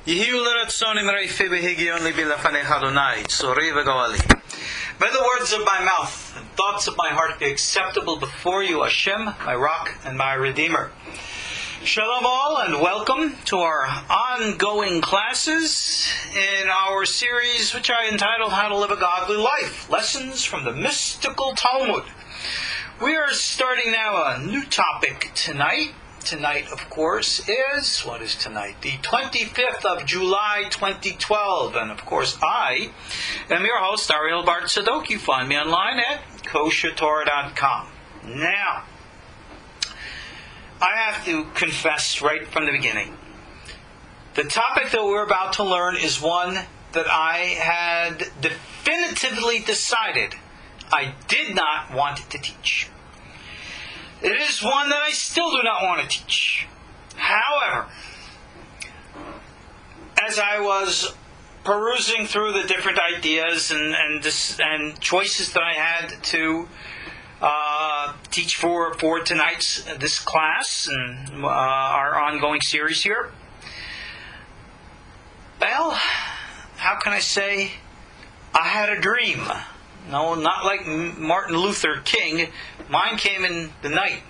May the words of my mouth and thoughts of my heart be acceptable before you, Hashem, my rock and my redeemer. Shalom all, and welcome to our ongoing classes in our series which I entitled How to Live a Godly Life, Lessons from the Mystical Talmud. We are starting now a new topic tonight. Tonight, of course, is, what is tonight? The 25th of July, 2012. And, of course, I am your host, Ariel Tzadok. You find me online at KosherTorah.com. Now, I have to confess right from the beginning. The topic that we're about to learn is one that I had definitively decided I did not want to teach. It is one that I still do not want to teach. However, as I was perusing through the different ideas and choices that I had to teach for tonight's this class and our ongoing series here, well, how can I say? I had a dream. No, not like Martin Luther King. Mine came in the night.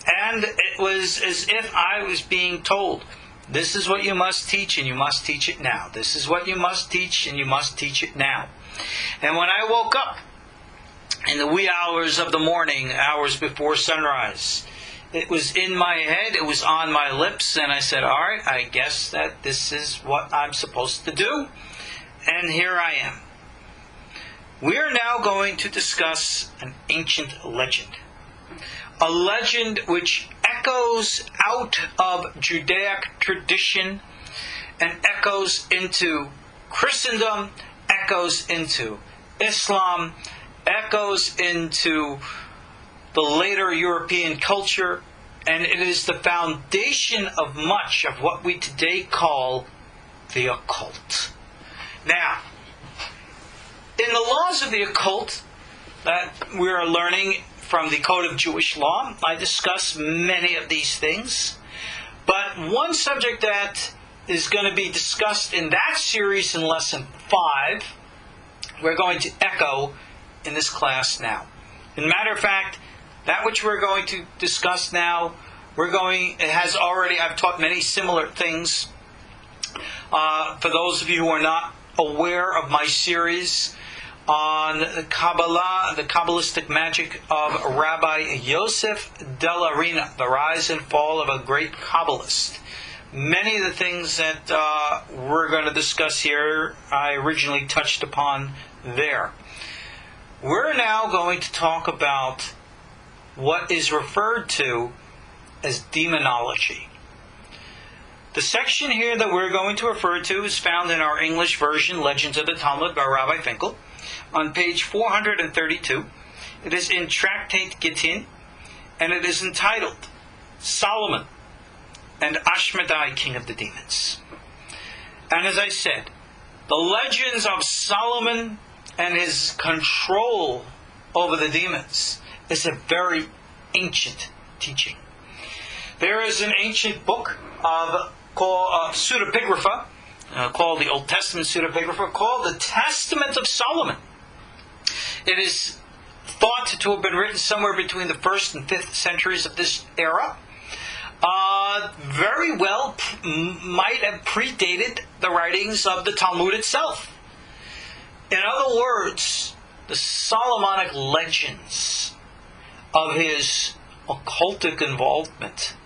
And it was as if I was being told, this is what you must teach, and you must teach it now. This is what you must teach, and you must teach it now. And when I woke up in the wee hours of the morning, hours before sunrise, it was in my head, it was on my lips, and I said, all right, I guess that this is what I'm supposed to do. And here I am. We are now going to discuss an ancient legend. A legend which echoes out of Judaic tradition and echoes into Christendom, echoes into Islam, echoes into the later European culture, and it is the foundation of much of what we today call the occult. Now, in the laws of the occult that we are learning from the Code of Jewish Law, I discuss many of these things. But one subject that is going to be discussed in that series in Lesson 5, we're going to echo in this class now. As a matter of fact, that which we're going to discuss now, I've taught many similar things. For those of you who are not aware of my series on the Kabbalah, the Kabbalistic magic of Rabbi Yosef Della Rina, the rise and fall of a great Kabbalist. Many of the things that we're going to discuss here, I originally touched upon there. We're now going to talk about what is referred to as demonology. The section here that we're going to refer to is found in our English version, Legends of the Talmud by Rabbi Finkel, on page 432. It is in Tractate Gitin, and it is entitled Solomon and Ashmedai, King of the Demons. And as I said, the legends of Solomon and his control over the demons is a very ancient teaching. There is an ancient book called pseudepigrapha, called the Old Testament pseudepigrapha, called the Testament of Solomon. It is thought to have been written somewhere between the 1st and 5th centuries of this era. Very well might have predated the writings of the Talmud itself. In other words, the Solomonic legends of his occultic involvement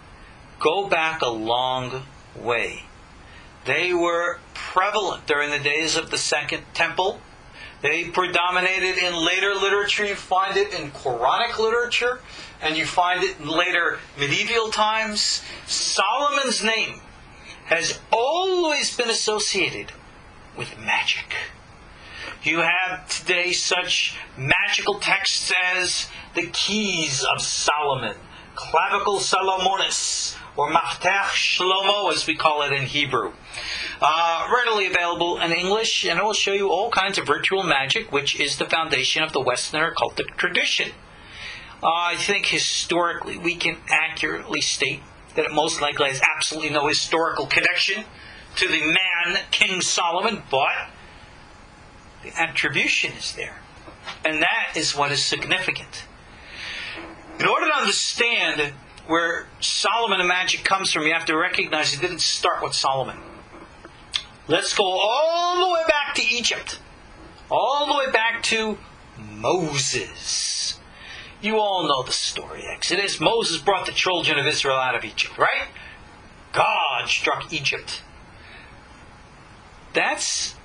go back a long way. They were prevalent during the days of the Second Temple. They predominated in later literature. You find it in Quranic literature, and you find it in later medieval times. Solomon's name has always been associated with magic. You have today such magical texts as the Keys of Solomon, Clavicle Salomonis, or Maftach Shlomo, as we call it in Hebrew. Readily available in English, and it will show you all kinds of ritual magic, which is the foundation of the Western occultic tradition. I think historically we can accurately state that it most likely has absolutely no historical connection to the man, King Solomon, but the attribution is there. And that is what is significant. In order to understand where Solomon and magic comes from, you have to recognize it didn't start with Solomon. Let's go all the way back to Egypt. All the way back to Moses. You all know the story, Exodus. Moses brought the children of Israel out of Egypt, right? God struck Egypt. That's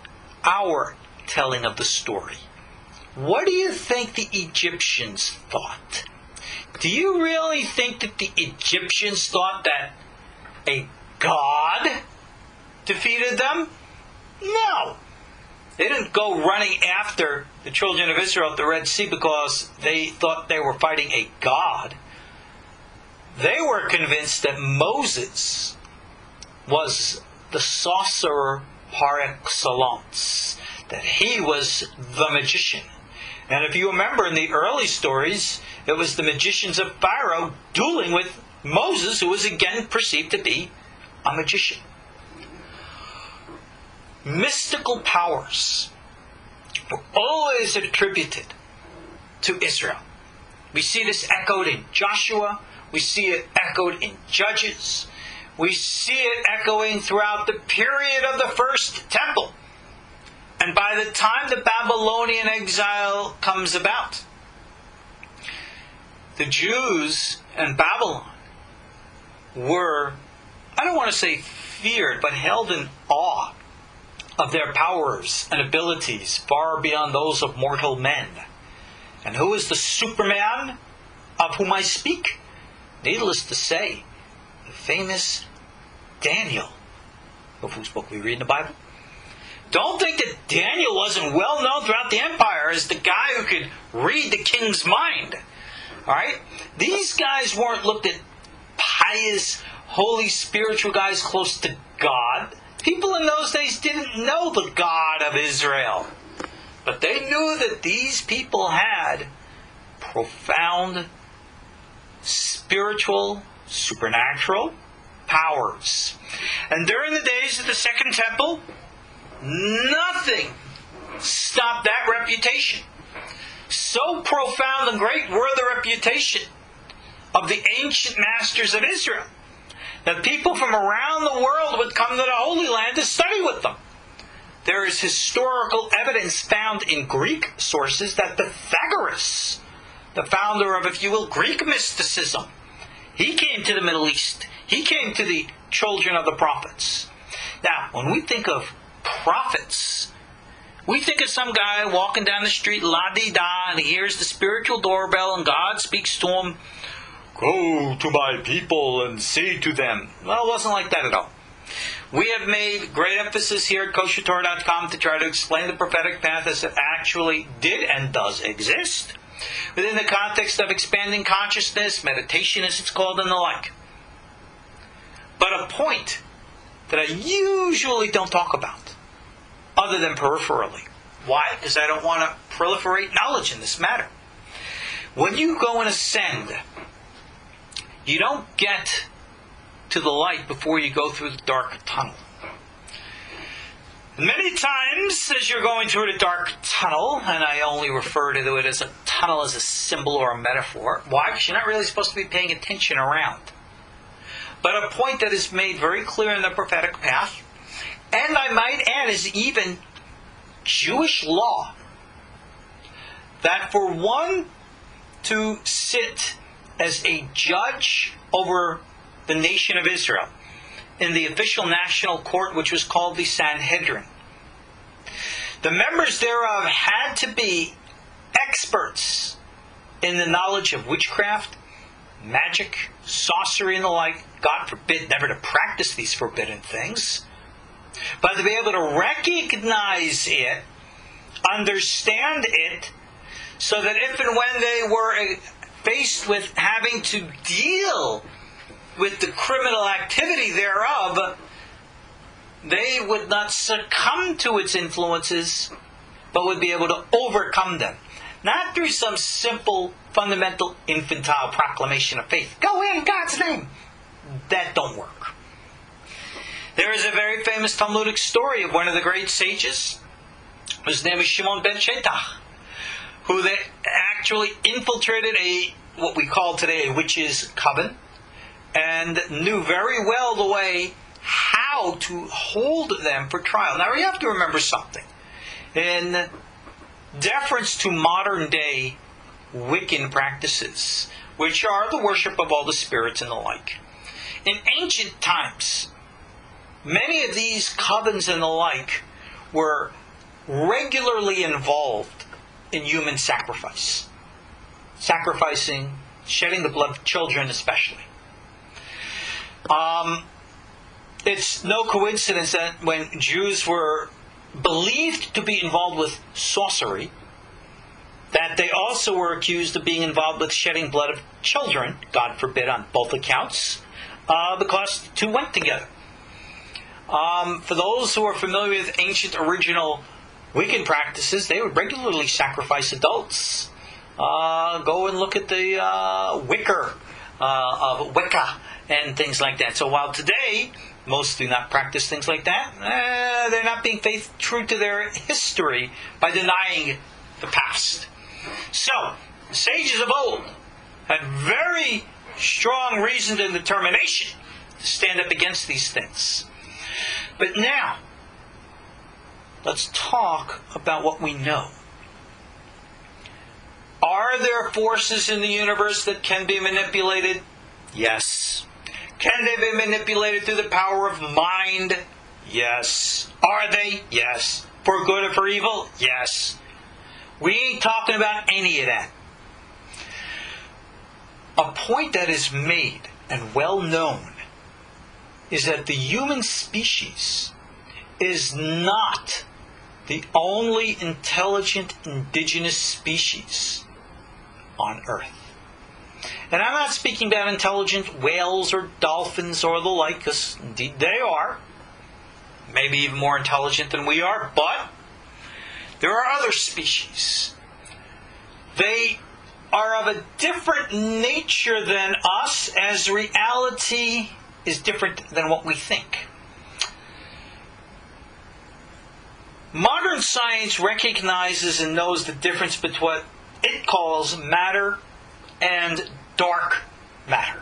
our telling of the story. What do you think the Egyptians thought? Do you really think that the Egyptians thought that a god defeated them? No. They didn't go running after the children of Israel at the Red Sea because they thought they were fighting a god. They were convinced that Moses was the sorcerer par excellence, that he was the magician. And if you remember in the early stories, it was the magicians of Pharaoh dueling with Moses, who was again perceived to be a magician. Mystical powers were always attributed to Israel. We see this echoed in Joshua. We see it echoed in Judges. We see it echoing throughout the period of the First Temple. And by the time the Babylonian exile comes about, the Jews in Babylon were, I don't want to say feared, but held in awe of their powers and abilities far beyond those of mortal men. And who is the Superman of whom I speak? Needless to say, the famous Daniel, of whose book we read in the Bible. Don't think that Daniel wasn't well known throughout the empire as the guy who could read the king's mind. Alright? These guys weren't looked at pious, holy, spiritual guys close to God. People in those days didn't know the God of Israel. But they knew that these people had profound spiritual, supernatural powers. And during the days of the Second Temple, nothing stopped that reputation. So profound and great were the reputation of the ancient masters of Israel that people from around the world would come to the Holy Land to study with them. There is historical evidence found in Greek sources that Pythagoras, the founder of, if you will, Greek mysticism, he came to the Middle East. He came to the children of the prophets. Now, when we think of prophets, we think of some guy walking down the street, la-di-da, and he hears the spiritual doorbell, and God speaks to him, "Go to my people and say to them." Well, it wasn't like that at all. We have made great emphasis here at KosherTorah.com to try to explain the prophetic path as it actually did and does exist, within the context of expanding consciousness, meditation as it's called, and the like. But a point that I usually don't talk about, other than peripherally. Why? Because I don't want to proliferate knowledge in this matter. When you go and ascend, you don't get to the light before you go through the dark tunnel. Many times as you're going through the dark tunnel, and I only refer to it as a tunnel as a symbol or a metaphor. Why? Because you're not really supposed to be paying attention around. But a point that is made very clear in the prophetic path, and I might add is even Jewish law, that for one to sit as a judge over the nation of Israel in the official national court, which was called the Sanhedrin, the members thereof had to be experts in the knowledge of witchcraft, magic, sorcery, and the like. God forbid never to practice these forbidden things, but to be able to recognize it, understand it, so that if and when they were faced with having to deal with the criminal activity thereof, they would not succumb to its influences, but would be able to overcome them. Not through some simple, fundamental, infantile proclamation of faith. Go in God's name. That don't work. There is a very famous Talmudic story of one of the great sages, whose name is Shimon ben Shetach, who they actually infiltrated what we call today a witch's coven, and knew very well the way how to hold them for trial. Now you have to remember something. In deference to modern day Wiccan practices, which are the worship of all the spirits and the like, in ancient times, many of these covens and the like were regularly involved in human sacrifice. Sacrificing, shedding the blood of children especially. It's no coincidence that when Jews were believed to be involved with sorcery, that they also were accused of being involved with shedding blood of children, God forbid on both accounts, because the two went together. For those who are familiar with ancient original Wiccan practices, they would regularly sacrifice adults. Go and look at the Wicca of Wicca and things like that. So while today most do not practice things like that, they're not being true to their history by denying the past. So, the sages of old had very strong reason and determination to stand up against these things. But now, let's talk about what we know. Are there forces in the universe that can be manipulated? Yes. Can they be manipulated through the power of mind? Yes. Are they? Yes. For good or for evil? Yes. We ain't talking about any of that. A point that is made and well known is that the human species is not the only intelligent indigenous species on Earth. And I'm not speaking about intelligent whales or dolphins or the like, because indeed they are. Maybe even more intelligent than we are, but there are other species. They are of a different nature than us, as reality is different than what we think. Modern science recognizes and knows the difference between what it calls matter and dark matter.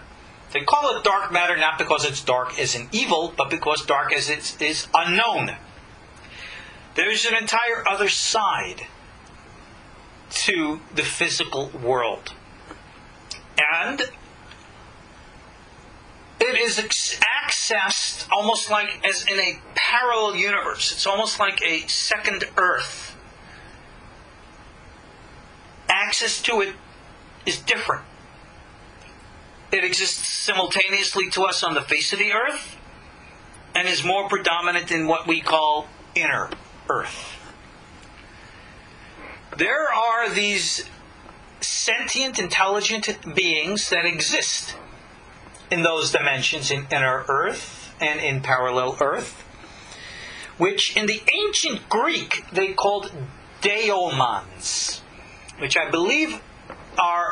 They call it dark matter not because it's dark as in evil, but because dark as it is unknown. There's an entire other side to the physical world. And it is accessed almost like as in a parallel universe. It's almost like a second Earth. Access to it is different. It exists simultaneously to us on the face of the Earth and is more predominant in what we call inner Earth. There are these sentient, intelligent beings that exist in those dimensions in inner Earth and in parallel Earth, which in the ancient Greek they called daemons, which I believe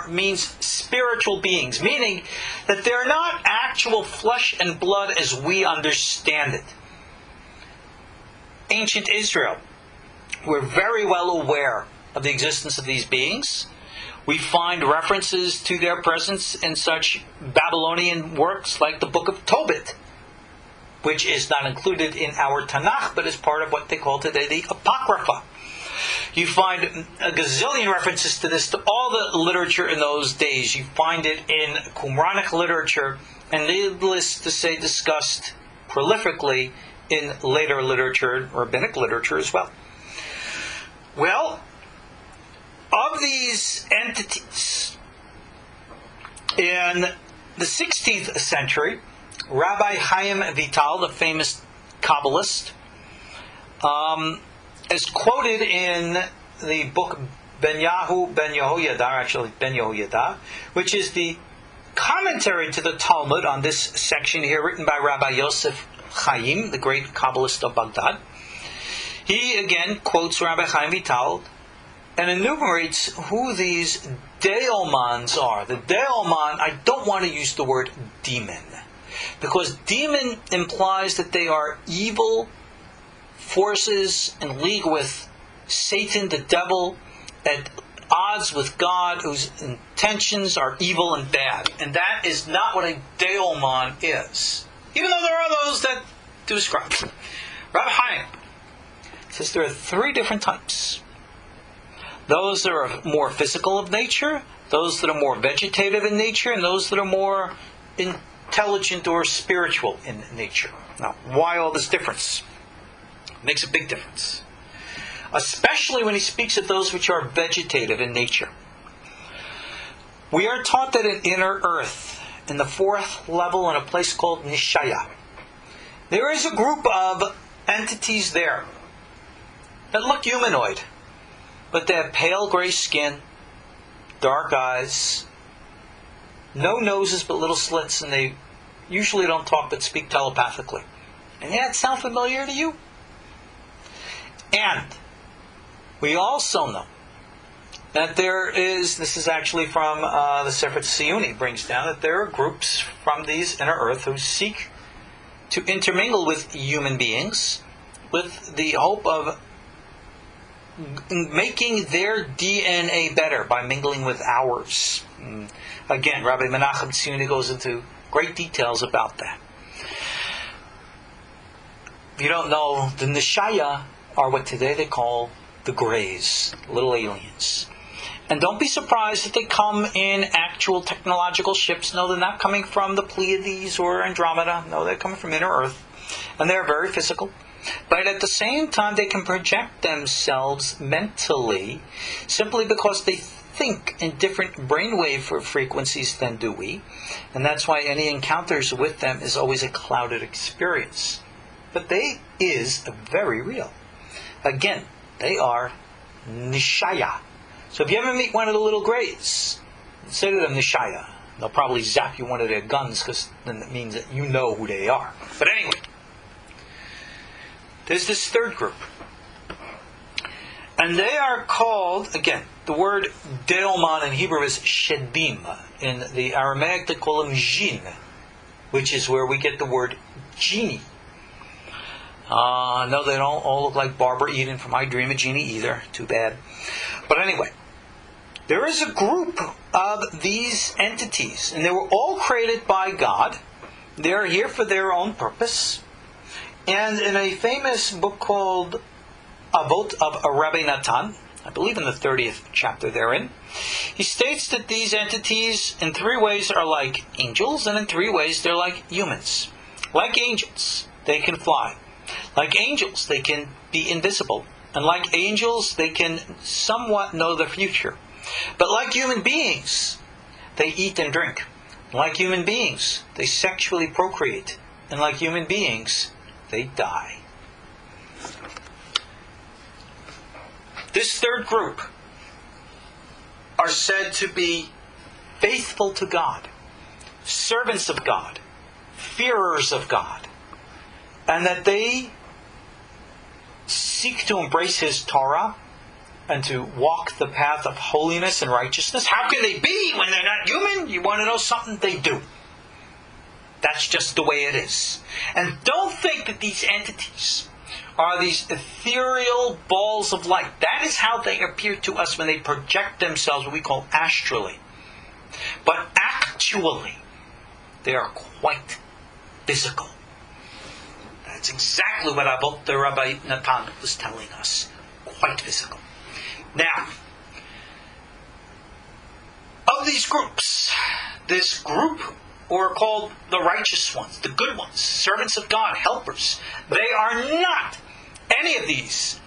means spiritual beings, meaning that they're not actual flesh and blood as we understand it. Ancient Israel were very well aware of the existence of these beings. We find references to their presence in such Babylonian works like the Book of Tobit, which is not included in our Tanakh, but is part of what they call today the Apocrypha. You find a gazillion references to this, to all the literature in those days. You find it in Qumranic literature, and needless to say, discussed prolifically in later literature, rabbinic literature as well. Well, of these entities, in the 16th century, Rabbi Chaim Vital, the famous Kabbalist, is quoted in the book Ben Yehoyada, which is the commentary to the Talmud on this section here, written by Rabbi Yosef Chaim, the great Kabbalist of Baghdad. He again quotes Rabbi Chaim Vital and enumerates who these daemons are. The daemon, I don't want to use the word demon, Because demon implies that they are evil forces in league with Satan, the devil, at odds with God, whose intentions are evil and bad. And that is not what a daemon is. Even though there are those that do describe it. Rabbi Chaim says there are three different types. Those that are more physical of nature, those that are more vegetative in nature, and those that are more intelligent or spiritual in nature. Now, why all this difference? It makes a big difference. Especially when he speaks of those which are vegetative in nature. We are taught that in inner earth, in the fourth level in a place called Nishaya, there is a group of entities there that look humanoid, but they have pale gray skin, dark eyes, no noses but little slits, and they usually don't talk but speak telepathically. And that sound familiar to you? And we also know that there is, this is actually from the Sefer Tziyuni, brings down that there are groups from these inner earth who seek to intermingle with human beings with the hope of making their DNA better by mingling with ours. Again, Rabbi Menachem Tziyuni goes into great details about that. If you don't know, the Nishaya are what today they call the Greys, little aliens. And don't be surprised that they come in actual technological ships. No, they're not coming from the Pleiades or Andromeda. No, they're coming from inner Earth. And they're very physical. But at the same time, they can project themselves mentally simply because they think in different brainwave frequencies than do we. And that's why any encounters with them is always a clouded experience. But they is very real. Again, they are Nishaya. So if you ever meet one of the little Greys, say to them Nishaya. They'll probably zap you one of their guns, because then it means that you know who they are. But anyway, there's this third group. And they are called, again, the word daemon in Hebrew is shedim. In the Aramaic they call them jinn, which is where we get the word genie. No, they don't all look like Barbara Eden from I Dream of Jeannie either. Too bad. But anyway, there is a group of these entities, and they were all created by God. They're here for their own purpose. And in a famous book called Avot of Rabbi Natan, I believe in the 30th chapter therein, he states that these entities in three ways are like angels, and in three ways they're like humans. Like angels, they can fly. Like angels, they can be invisible. And like angels, they can somewhat know the future. But like human beings, they eat and drink. Like human beings, they sexually procreate. And like human beings, they die. This third group are said to be faithful to God, servants of God, fearers of God, and that they seek to embrace His Torah and to walk the path of holiness and righteousness. How can they be when they're not human? You want to know something? They do. That's just the way it is. And don't think that these entities are these ethereal balls of light. That is how they appear to us when they project themselves, what we call astrally. But actually, they are quite physical. That's exactly what the Rabbi Natan was telling us. Quite physical. Now, of these groups, this group are called the righteous ones, the good ones, servants of God, helpers. They are not any of these,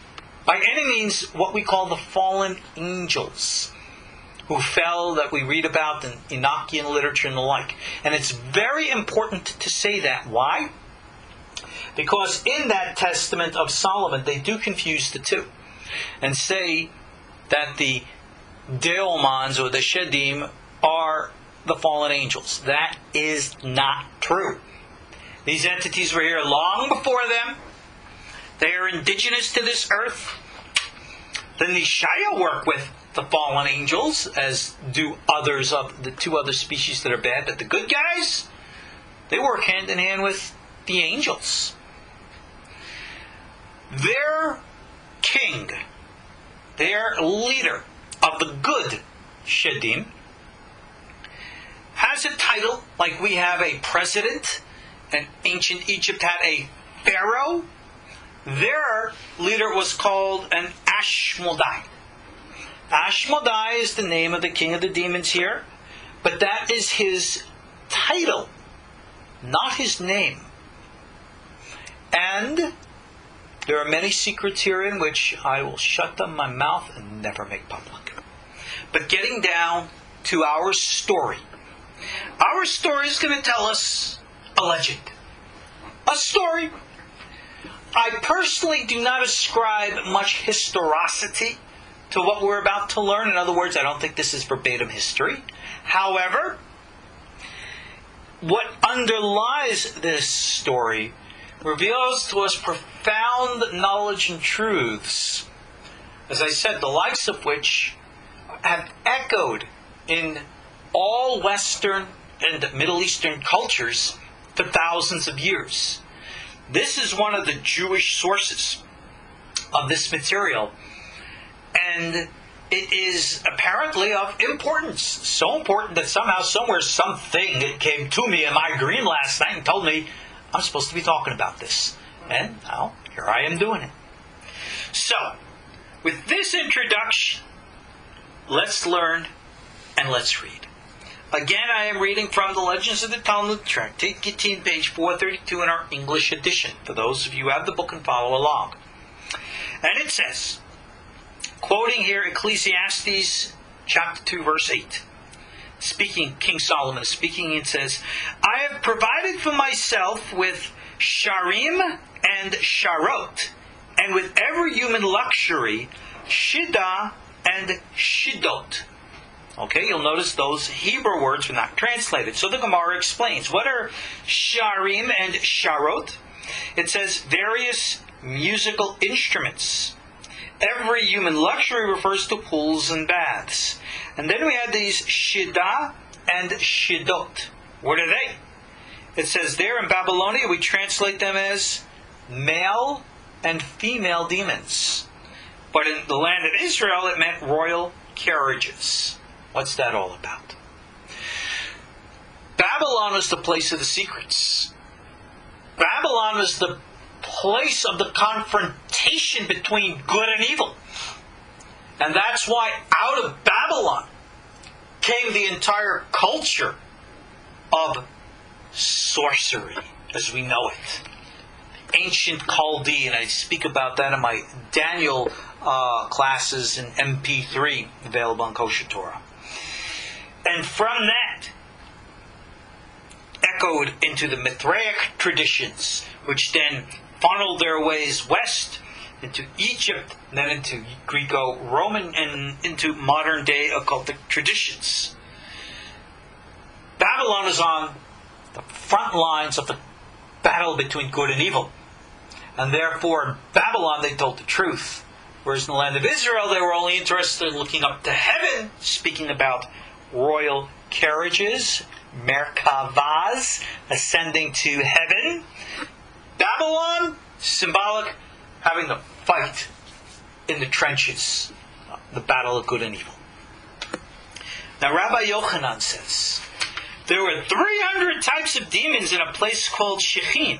by any means, what we call the fallen angels who fell, that we read about in Enochian literature and the like. And it's very important to say that. Why? Because in that testament of Solomon, they do confuse the two and say that the daemons or the shedim are the fallen angels. That is not true. These entities were here long before them. They are indigenous to this earth. The Nishaya work with the fallen angels, as do others of the two other species that are bad. But the good guys, They work hand in hand with the angels. Their king, their leader of the good Shedim, has a title like we have a president, and ancient Egypt had a pharaoh. Their leader was called an Ashmedai. Ashmedai is the name of the king of the demons here, but that is his title, not his name. And there are many secrets herein which I will shut them my mouth and never make public. But getting down to our story. Our story is going to tell us a legend. A story. I personally do not ascribe much historicity to what we're about to learn. In other words, I don't think this is verbatim history. However, what underlies this story reveals to us profound knowledge and truths, as I said, the likes of which have echoed in all Western and Middle Eastern cultures for thousands of years. This is one of the Jewish sources of this material, and it is apparently of importance. So important that somehow, somewhere, something came to me in my dream last night and told me I'm supposed to be talking about this. And now, here I am doing it. So, with this introduction, let's learn and let's read. Again, I am reading from the Legends of the Talmud, Tractate Gitin, page 432 in our English edition, for those of you who have the book and follow along. And it says, quoting here Ecclesiastes chapter 2, verse 8. Speaking, King Solomon is speaking, it says, I have provided for myself with sharim and sharot, and with every human luxury, shida and shidot. Okay, you'll notice those Hebrew words were not translated. So the Gemara explains. What are sharim and sharot? It says various musical instruments. Every human luxury refers to pools and baths. And then we have these shida and shidot. What are they? It says there in Babylonia we translate them as male and female demons. But in the land of Israel it meant royal carriages. What's that all about? Babylon was the place of the secrets. Babylon was the place of the confrontation between good and evil. And that's why out of Babylon came the entire culture of sorcery as we know it. Ancient Chaldean. I speak about that in my Daniel classes in MP3 available on KosherTorah. And from that echoed into the Mithraic traditions, which then funneled their ways west into Egypt, then into Greco-Roman, and into modern-day occultic traditions. Babylon is on the front lines of the battle between good and evil. And therefore, in Babylon, they told the truth. Whereas in the land of Israel, they were only interested in looking up to heaven, speaking about royal carriages, Merkavas, ascending to heaven. Babylon, symbolic, having to fight in the trenches, the battle of good and evil. Now Rabbi Yochanan says, there were 300 types of demons in a place called Shechin,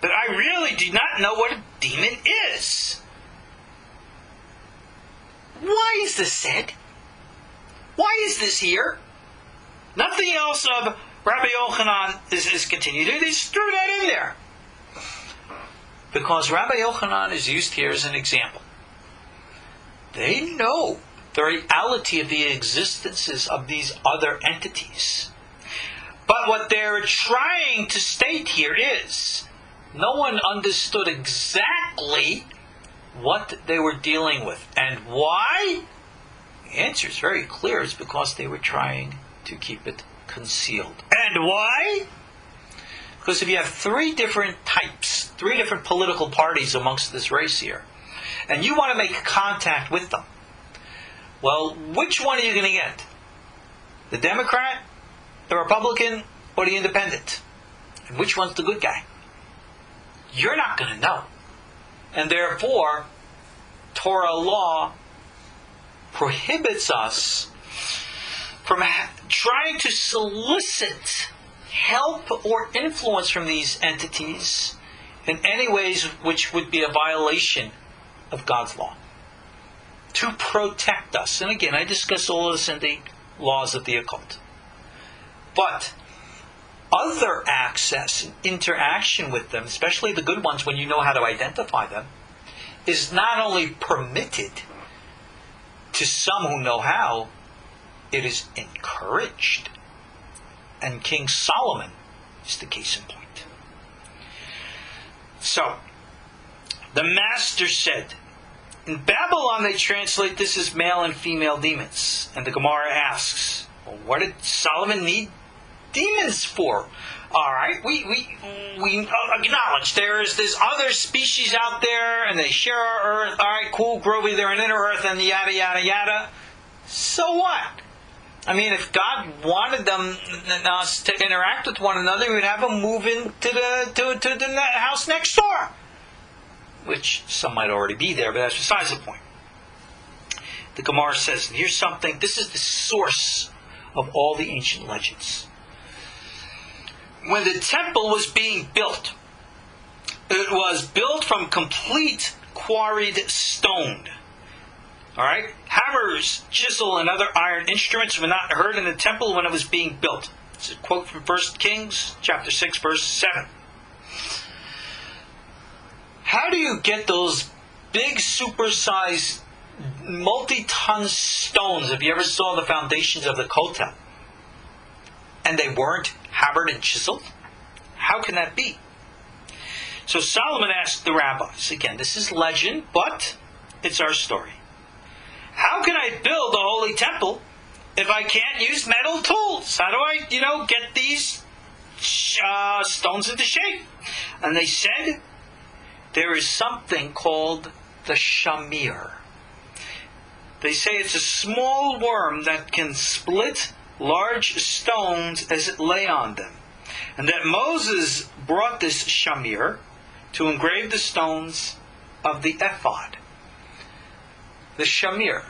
but I really do not know what a demon is. Why is this said? Why is this here? Nothing else of Rabbi Yochanan is continued. They just threw that in there. Because Rabbi Yochanan is used here as an example. They know the reality of the existences of these other entities. But what they're trying to state here is, no one understood exactly what they were dealing with. And why? The answer is very clear. It's because they were trying to keep it concealed. And why? Because if you have three different types, three different political parties amongst this race here, and you want to make contact with them, well, which one are you going to get? The Democrat, the Republican, or the Independent? And which one's the good guy? You're not going to know. And therefore, Torah law prohibits us from trying to solicit help or influence from these entities in any ways which would be a violation of God's law. To protect us. And again, I discuss all of this in the laws of the occult. But other access and interaction with them, especially the good ones when you know how to identify them, is not only permitted to some who know how, it is encouraged. And King Solomon is the case in point. So, the master said, in Babylon they translate this as male and female demons. And the Gemara asks, well, what did Solomon need demons for? Alright, we acknowledge there's this other species out there and they share our earth. Alright, cool, Grovey, they're an inner earth and yada yada yada. So what? I mean, if God wanted them to interact with one another, He would have them move into the house next door. Which some might already be there, but that's besides the point. The Gemara says, and here's something, this is the source of all the ancient legends. When the temple was being built, it was built from complete quarried stone. Alright? Hammers, chisel, and other iron instruments were not heard in the temple when it was being built. It's a quote from 1 Kings, chapter 6, verse 7. How do you get those big, supersized, multi-ton stones, if you ever saw the foundations of the Kotel, and they weren't hammered and chiseled? How can that be? So Solomon asked the rabbis, again, this is legend, but it's our story. How can I build a holy temple if I can't use metal tools? How do I, get these stones into shape? And they said, there is something called the shamir. They say it's a small worm that can split large stones as it lay on them. And that Moses brought this shamir to engrave the stones of the ephod. The shamir,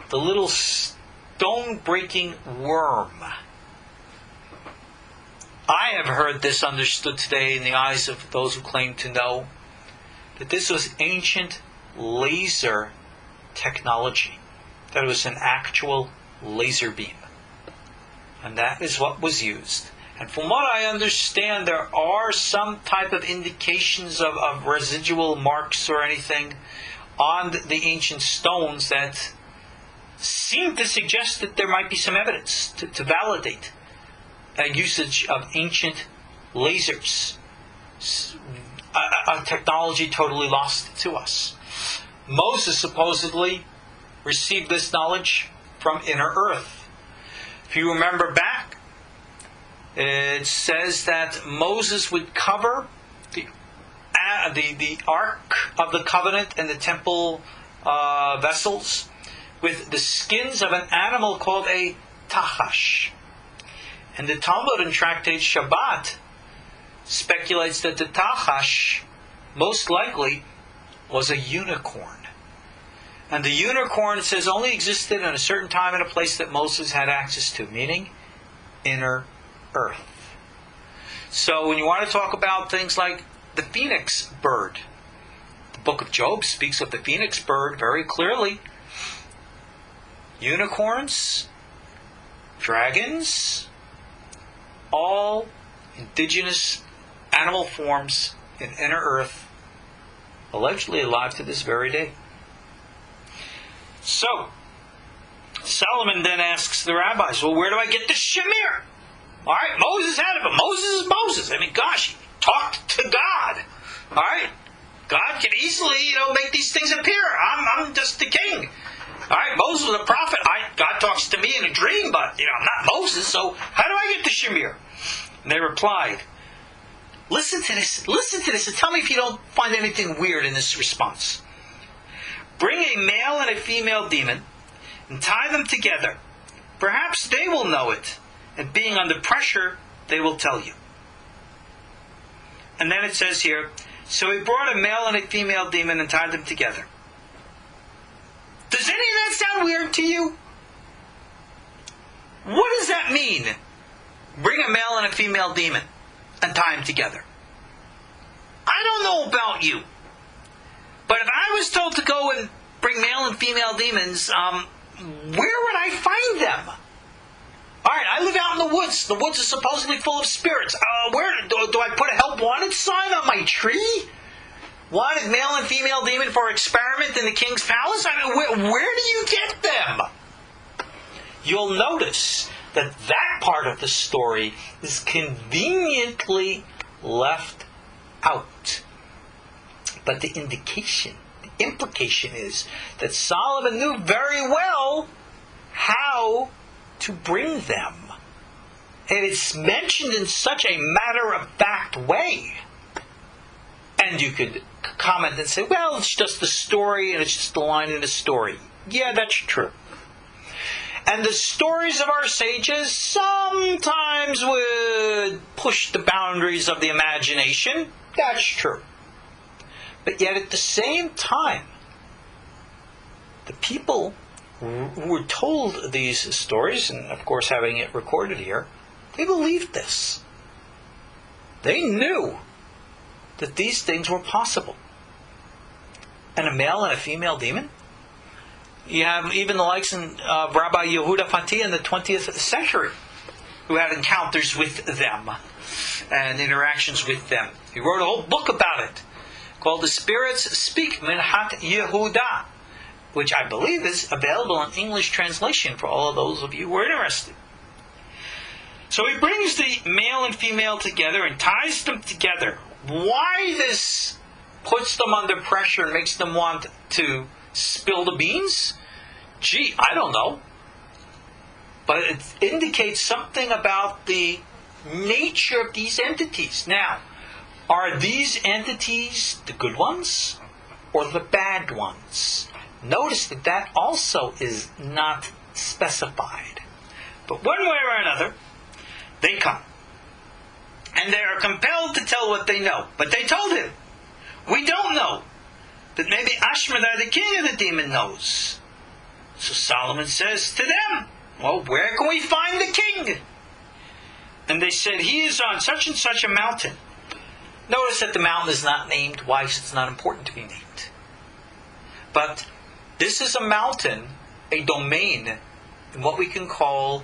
the little stone-breaking worm. I have heard this understood today in the eyes of those who claim to know that this was ancient laser technology. That it was an actual laser beam. And that is what was used. And from what I understand, there are some type of indications of residual marks or anything on the ancient stones that seem to suggest that there might be some evidence to validate a usage of ancient lasers. A technology totally lost to us. Moses supposedly received this knowledge from inner earth. If you remember back, it says that Moses would cover the Ark of the Covenant and the temple vessels with the skins of an animal called a tachash. And the Talmud in Tractate Shabbat speculates that the tachash most likely was a unicorn. And the unicorn, it says, only existed in a certain time and a place that Moses had access to, meaning inner earth. So when you want to talk about things like the phoenix bird, the book of Job speaks of the phoenix bird very clearly. Unicorns, dragons, all indigenous animal forms in inner earth, allegedly alive to this very day. So, Solomon then asks the rabbis, well, where do I get the shamir? Alright, Moses had it, but Moses is Moses. I mean, gosh, he talked to God. Alright? God can easily, make these things appear. I'm just the king. Alright, Moses was a prophet. God talks to me in a dream, but, I'm not Moses, so how do I get the shamir? And they replied, listen to this, and tell me if you don't find anything weird in this response. Bring a male and a female demon, and tie them together. Perhaps they will know it, and being under pressure, they will tell you. And then it says here, so he brought a male and a female demon and tied them together. Does any of that sound weird to you? What does that mean? Bring a male and a female demon and tie them together. I don't know about you, but if I was told to go and bring male and female demons, where would I find them? Alright, I live out in the woods. The woods are supposedly full of spirits. Where do I put a help wanted sign on my tree? Wanted male and female demon for experiment in the king's palace? I mean, where do you get them? You'll notice that part of the story is conveniently left out. But the implication is that Solomon knew very well how to bring them. And it's mentioned in such a matter-of-fact way. And you could comment and say, well, it's just the story and it's just the line in the story. Yeah, that's true. And the stories of our sages sometimes would push the boundaries of the imagination. That's true. But yet at the same time, the people who were told these stories, and of course having it recorded here, they believed this. They knew that these things were possible. And a male and a female demon? You have even the likes of Rabbi Yehuda Fati in the 20th century, who had encounters with them and interactions with them. He wrote a whole book about it called The Spirits Speak Minhat Yehuda, which I believe is available in English translation for all of those of you who are interested. So he brings the male and female together and ties them together. Why this puts them under pressure and makes them want to spill the beans? Gee, I don't know. But it indicates something about the nature of these entities. Now, are these entities the good ones or the bad ones? Notice that also is not specified. But one way or another, they come. And they are compelled to tell what they know. But they told him, we don't know. But maybe Ashmedai, the king of the demon, knows. So Solomon says to them, well, where can we find the king? And they said, he is on such and such a mountain. Notice that the mountain is not named. Why? Because it's not important to be named. But this is a mountain, a domain, in what we can call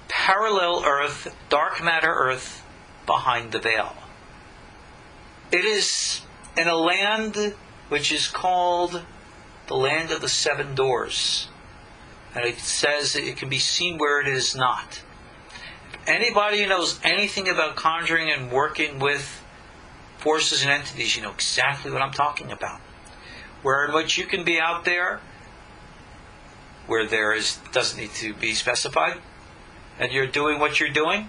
parallel earth, dark matter earth, behind the veil. It is in a land which is called the land of the seven doors. And it says it can be seen where it is not. If anybody who knows anything about conjuring and working with forces and entities, you know exactly what I'm talking about. Where in which you can be out there where doesn't need to be specified, and you're doing what you're doing,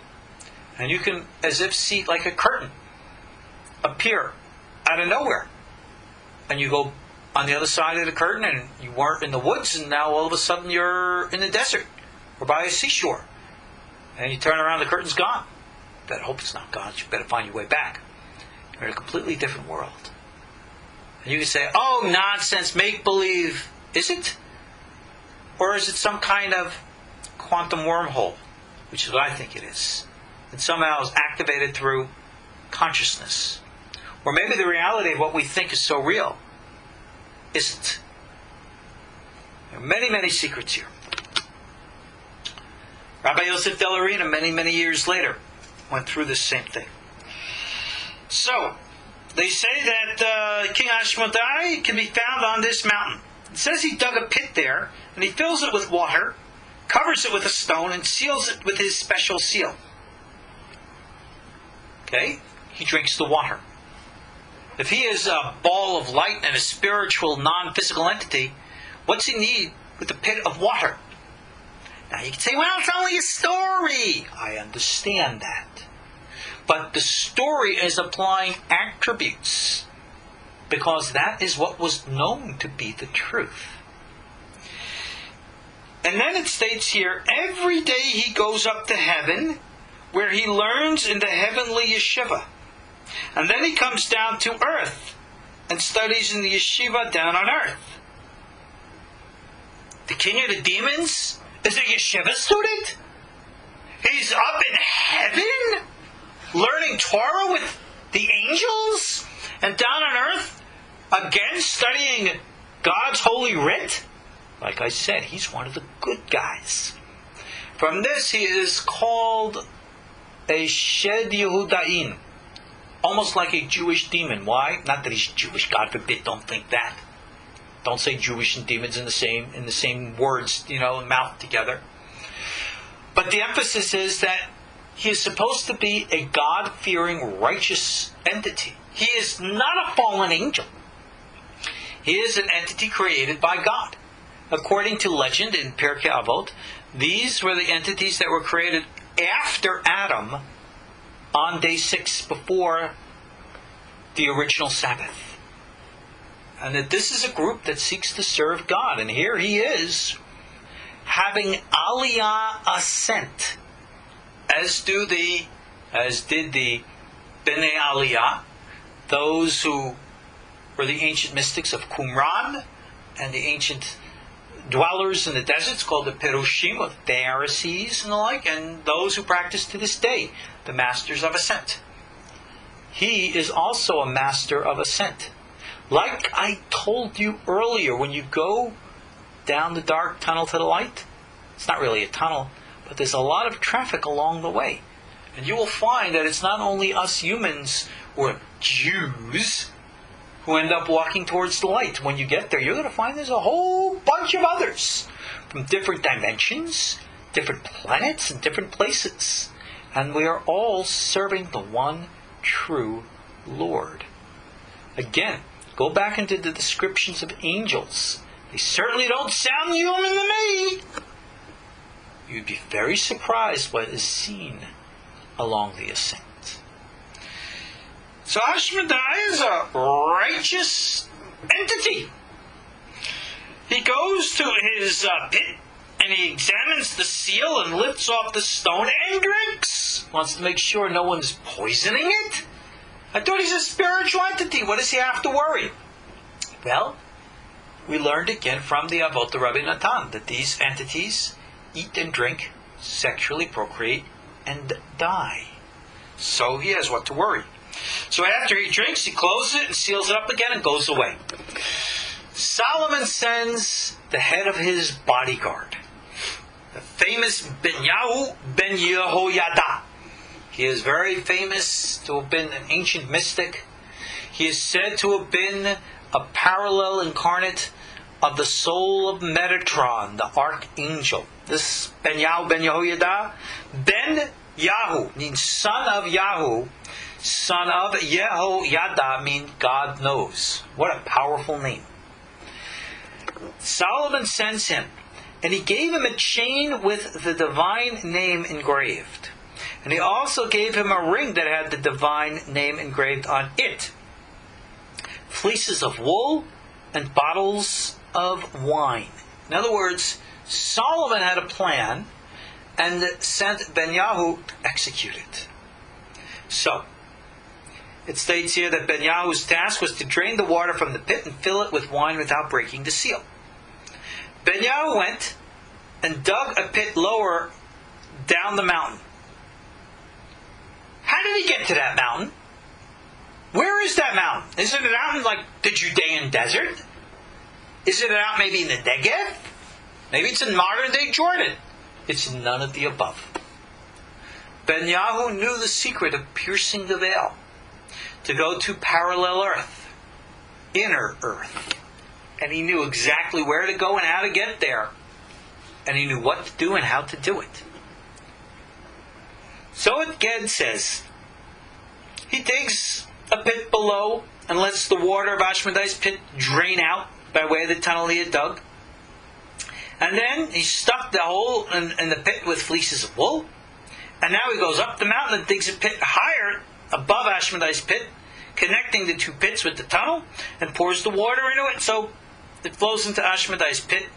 and you can, as if see like a curtain appear out of nowhere, and you go on the other side of the curtain, and you weren't in the woods, and now all of a sudden you're in the desert or by a seashore, and you turn around, the curtain's gone. You better hope it's not gone. You better find your way back. You're in a completely different world. And you can say, oh, nonsense, make-believe. Is it? Or is it some kind of quantum wormhole, which is what I think it is, and somehow is activated through consciousness? Or maybe the reality of what we think is so real isn't. There are many, many secrets here. Rabbi Yosef Delarina, many, many years later, went through this same thing. So, they say that King Ashmedai can be found on this mountain. It says he dug a pit there, and he fills it with water, covers it with a stone, and seals it with his special seal. Okay? He drinks the water. If he is a ball of light and a spiritual, non-physical entity, what's he need with a pit of water? Now you can say, well, it's only a story. I understand that. But the story is applying attributes, because that is what was known to be the truth. And then it states here, every day he goes up to heaven, where he learns in the heavenly yeshiva. And then he comes down to earth and studies in the yeshiva down on earth. The king of the demons is a yeshiva student? He's up in heaven learning Torah with the angels? And down on earth, again studying God's holy writ? Like I said, he's one of the good guys. From this, he is called a Shed Yehudain. Almost like a Jewish demon. Why? Not that he's Jewish, God forbid, don't think that. Don't say Jewish and demons in the same words, mouth together. But the emphasis is that he is supposed to be a God-fearing, righteous entity. He is not a fallen angel. He is an entity created by God. According to legend in Pirkei Avot, these were the entities that were created after Adam on day 6 before the original Sabbath. And that this is a group that seeks to serve God. And here he is, having Aliyah ascent, as did the Bnei Aliyah, those who were the ancient mystics of Qumran, and the ancient dwellers in the deserts called the Perushim, of Pharisees and the like, and those who practice to this day, the masters of ascent. He is also a master of ascent. Like I told you earlier, when you go down the dark tunnel to the light, it's not really a tunnel, but there's a lot of traffic along the way. And you will find that it's not only us humans or Jews who end up walking towards the light. When you get there, you're going to find there's a whole bunch of others from different dimensions, different planets, and different places. And we are all serving the one true Lord. Again, go back into the descriptions of angels. They certainly don't sound human to me. You'd be very surprised what is seen along the ascent. So Ashmedai is a righteous entity. He goes to his pit and he examines the seal and lifts off the stone and drinks. Wants to make sure no one's poisoning it. I thought he's a spiritual entity. What does he have to worry? Well, we learned again from the Avot Rabbi Natan that these entities eat and drink, sexually procreate, and die. So he has what to worry. So after he drinks, he closes it and seals it up again and goes away. Solomon sends the head of his bodyguard, the famous Benyahu ben Yehoyada. He is very famous to have been an ancient mystic. He is said to have been a parallel incarnate of the soul of Metatron, the archangel. This Benyahu ben Yehoyada, Ben Yahu means son of Yahu. Son of Yehoyada means God knows. What a powerful name. Solomon sends him, and he gave him a chain with the divine name engraved. And he also gave him a ring that had the divine name engraved on it. Fleeces of wool and bottles of wine. In other words, Solomon had a plan and sent Benyahu to execute it. So, it states here that Benyahu's task was to drain the water from the pit and fill it with wine without breaking the seal. Benyahu went and dug a pit lower down the mountain. How did he get to that mountain? Where is that mountain? Is it a mountain like the Judean desert? Is it out maybe in the Negev? Maybe it's in modern day Jordan. It's none of the above. Benyahu knew the secret of piercing the veil, to go to parallel earth, inner earth. And he knew exactly where to go and how to get there. And he knew what to do and how to do it. So it Ged says, he digs a pit below and lets the water of Ashmedai's pit drain out by way of the tunnel he had dug. And then he stuffed the hole in the pit with fleeces of wool. And now he goes up the mountain and digs a pit higher above Ashmedai's pit, connecting the two pits with the tunnel, and pours the water into it so it flows into Ashmedai's pit.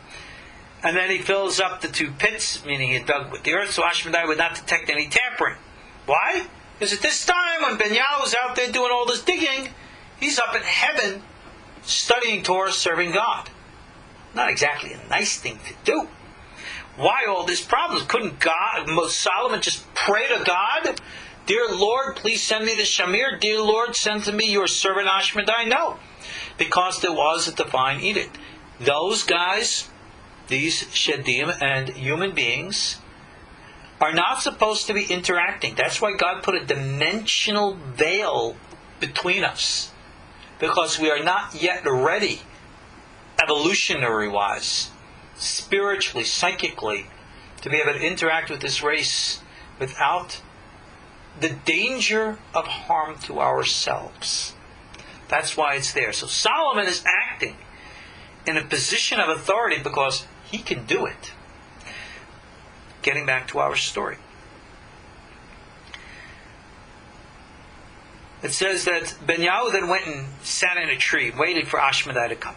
And then he fills up the two pits, meaning he dug with the earth, so Ashmedai would not detect any tampering. Why? Because at this time, when Benyahu was out there doing all this digging, he's up in heaven studying Torah, serving God. Not exactly a nice thing to do. Why all these problems? Couldn't Solomon just pray to God? Dear Lord, please send me the Shamir. Dear Lord, send to me your servant Ashmedai. No. Because there was a divine edict. Those guys, these Shedim and human beings, are not supposed to be interacting. That's why God put a dimensional veil between us. Because we are not yet ready, evolutionary-wise, spiritually, psychically, to be able to interact with this race without the danger of harm to ourselves. That's why it's there. So Solomon is acting in a position of authority because he can do it. Getting back to our story. It says that Benyahu then went and sat in a tree, waiting for Ashmedai to come.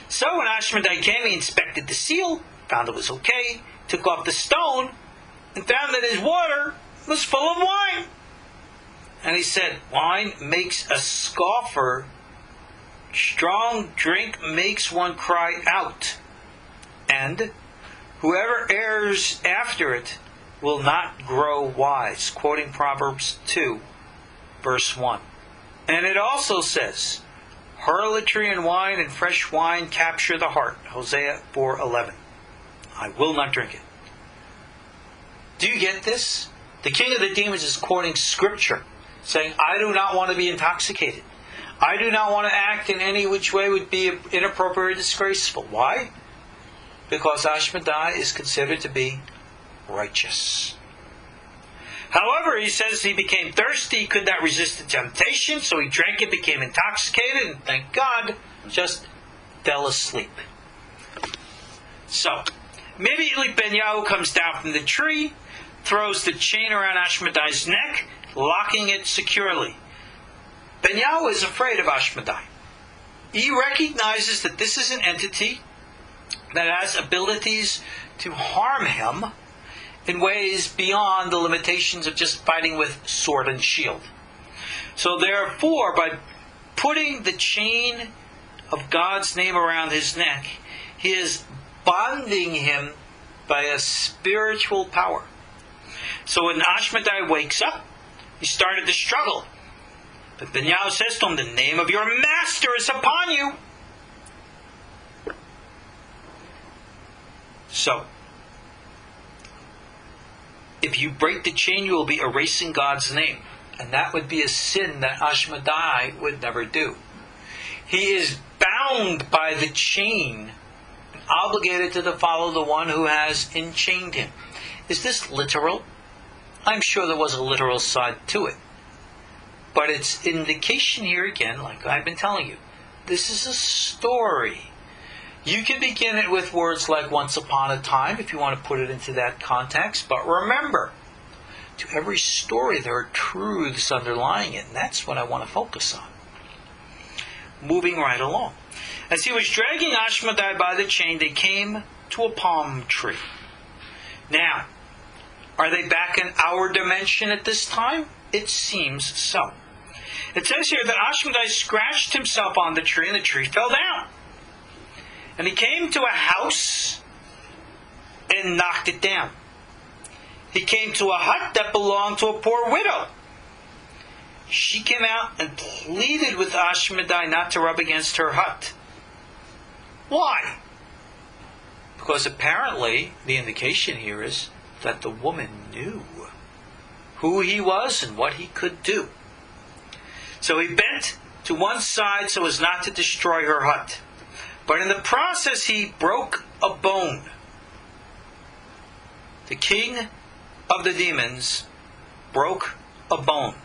So when Ashmedai came, he inspected the seal, found it was okay, took off the stone, and found that his water was full of wine. And he said, wine makes a scoffer, strong drink makes one cry out, and whoever errs after it will not grow wise. Quoting Proverbs 2, verse 1. And it also says, harlotry and wine and fresh wine capture the heart. Hosea 4:11. I will not drink it. Do you get this? The king of the demons is quoting scripture, saying, I do not want to be intoxicated. I do not want to act in any which way would be inappropriate or disgraceful. Why? Because Ashmedai is considered to be righteous. However, he says he became thirsty, he could not resist the temptation, so he drank it, became intoxicated, and thank God, just fell asleep. So, immediately Benyahu comes down from the tree, throws the chain around Ashmedai's neck, locking it securely. Benyahu is afraid of Ashmedai. He recognizes that this is an entity that has abilities to harm him in ways beyond the limitations of just fighting with sword and shield. So therefore, by putting the chain of God's name around his neck, he is bonding him by a spiritual power. So when Ashmedai wakes up, he started to struggle. But Benyahu says to him, the name of your master is upon you. So, if you break the chain, you will be erasing God's name. And that would be a sin that Ashmedai would never do. He is bound by the chain, and obligated to follow the one who has enchained him. Is this literal? I'm sure there was a literal side to it. But it's indication here again, like I've been telling you. This is a story. You can begin it with words like once upon a time, if you want to put it into that context. But remember, to every story there are truths underlying it. And that's what I want to focus on. Moving right along. As he was dragging Ashmedai by the chain, they came to a palm tree. Now, are they back in our dimension at this time? It seems so. It says here that Ashmedai scratched himself on the tree and the tree fell down. And he came to a house and knocked it down. He came to a hut that belonged to a poor widow. She came out and pleaded with Ashmedai not to rub against her hut. Why? Because apparently the indication here is that the woman knew who he was and what he could do. So he bent to one side so as not to destroy her hut. But in the process, he broke a bone. The king of the demons broke a bone,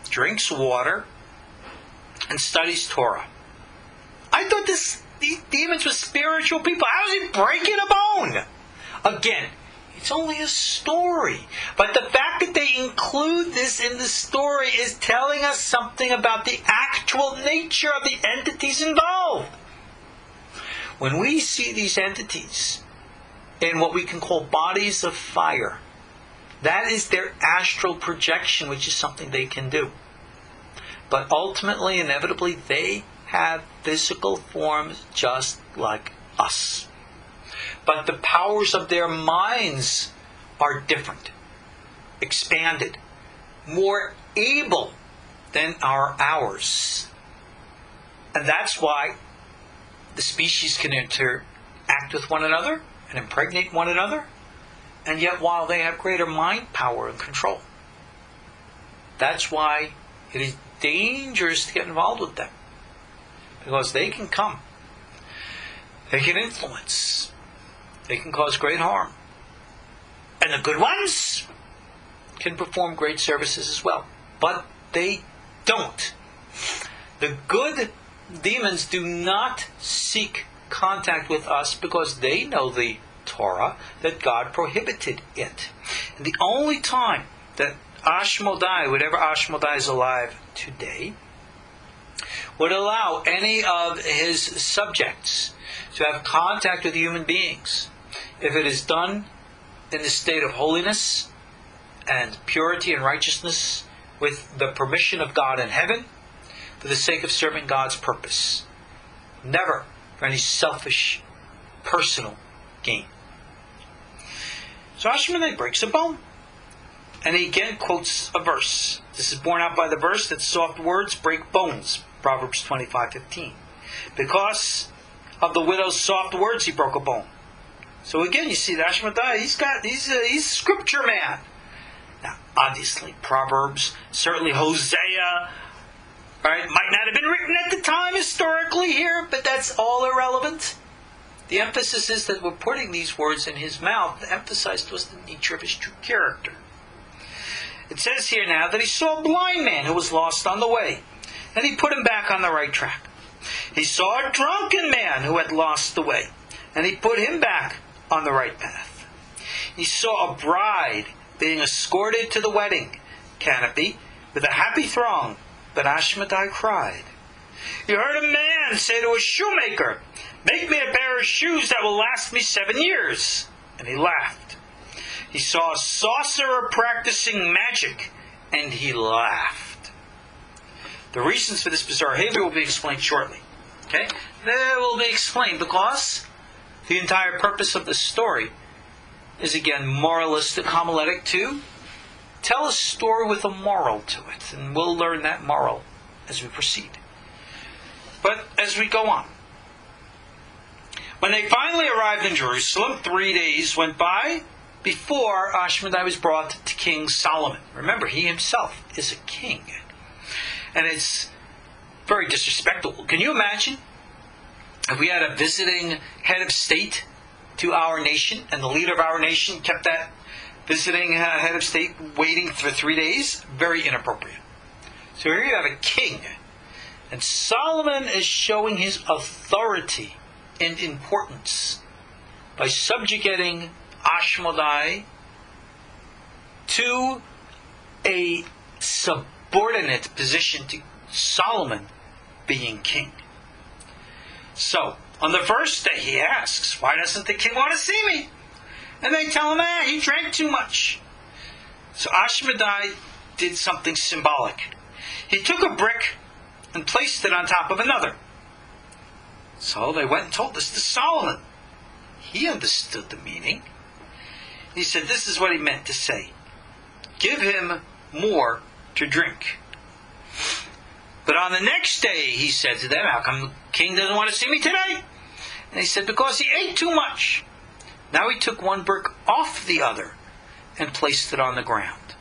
drinks water, and studies Torah. I thought these demons were spiritual people. How is he breaking a bone? Again, it's only a story. But the fact that they include this in the story is telling us something about the actual nature of the entities involved. When we see these entities in what we can call bodies of fire, That is their astral projection, which is something they can do. But ultimately, inevitably, they have physical forms just like us. But the powers of their minds are different, expanded, more able than ours. And that's why the species can interact with one another and impregnate one another, and yet while they have greater mind power and control. That's why it is dangerous to get involved with them, because they can come, they can influence, they can cause great harm, and the good ones can perform great services as well, but they don't. The good demons do not seek contact with us because they know the Torah, that God prohibited it. And the only time that Ashmedai, whatever Ashmedai is alive today, would allow any of his subjects to have contact with human beings, if it is done in the state of holiness and purity and righteousness, with the permission of God in heaven, for the sake of serving God's purpose. Never for any selfish, personal gain. So Ashmedai breaks a bone. And he again quotes a verse. This is borne out by the verse that soft words break bones. Proverbs 25:15. Because of the widow's soft words, he broke a bone. So again, you see that Ashmedai, he's a scripture man. Now, obviously, Proverbs, certainly Hosea, right, might not have been written at the time historically here, but that's all irrelevant. The emphasis is that we're putting these words in his mouth to emphasize to us the nature of his true character. It says here now that he saw a blind man who was lost on the way, and he put him back on the right track. He saw a drunken man who had lost the way, and he put him back on the right path. He saw a bride being escorted to the wedding canopy with a happy throng, but Ashmedai cried. He heard a man say to a shoemaker, "Make me a pair of shoes that will last me 7 years." And he laughed. He saw a sorcerer practicing magic, and he laughed. The reasons for this bizarre behavior will be explained shortly. Okay? They will be explained because the entire purpose of the story is again moralistic, homiletic, to tell a story with a moral to it. And we'll learn that moral as we proceed. But as we go on, when they finally arrived in Jerusalem, 3 days went by before Ashmedai was brought to King Solomon. Remember, he himself is a king. And it's very disrespectful. Can you imagine if we had a visiting head of state to our nation, and the leader of our nation kept that visiting head of state waiting for 3 days? Very inappropriate. So here you have a king, and Solomon is showing his authority and importance by subjugating Ashmedai to a subordinate position to Solomon being king. So, on the first day he asks, "Why doesn't the king want to see me?" And they tell him, he drank too much. So Ashmedai did something symbolic. He took a brick and placed it on top of another. So they went and told this to Solomon. He understood the meaning. He said, this is what he meant to say. Give him more to drink. But on the next day, he said to them, how come the king doesn't want to see me today? And they said, because he ate too much. Now he took one brick off the other and placed it on the ground.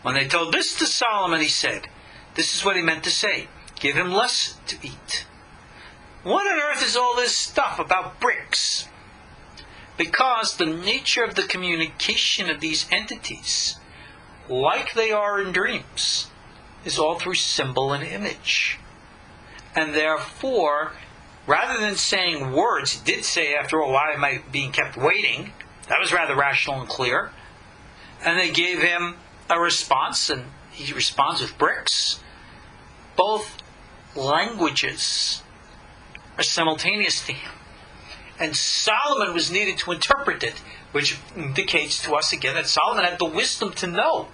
When they told this to Solomon, he said, this is what he meant to say. Give him less to eat. What on earth is all this stuff about bricks? Because the nature of the communication of these entities, like they are in dreams, is all through symbol and image. And therefore, rather than saying words, he did say, after all, why am I being kept waiting? That was rather rational and clear. And they gave him a response, and he responds with bricks. Both languages are simultaneous to him. and Solomon was needed to interpret it, which indicates to us again that Solomon had the wisdom to know,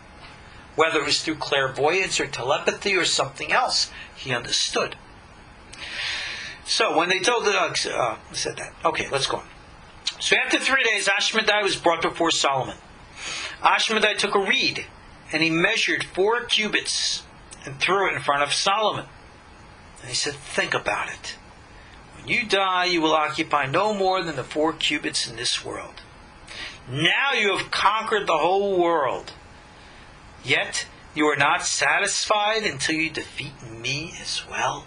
whether it was through clairvoyance or telepathy or something else. He understood. So when they told the said that. Okay, let's go on. So after 3 days, Ashmedai was brought before Solomon. Ashmedai took a reed, and he measured 4 cubits and threw it in front of Solomon. And he said, think about it. When you die, you will occupy no more than the 4 cubits in this world. Now you have conquered the whole world. Yet you are not satisfied until you defeat me as well.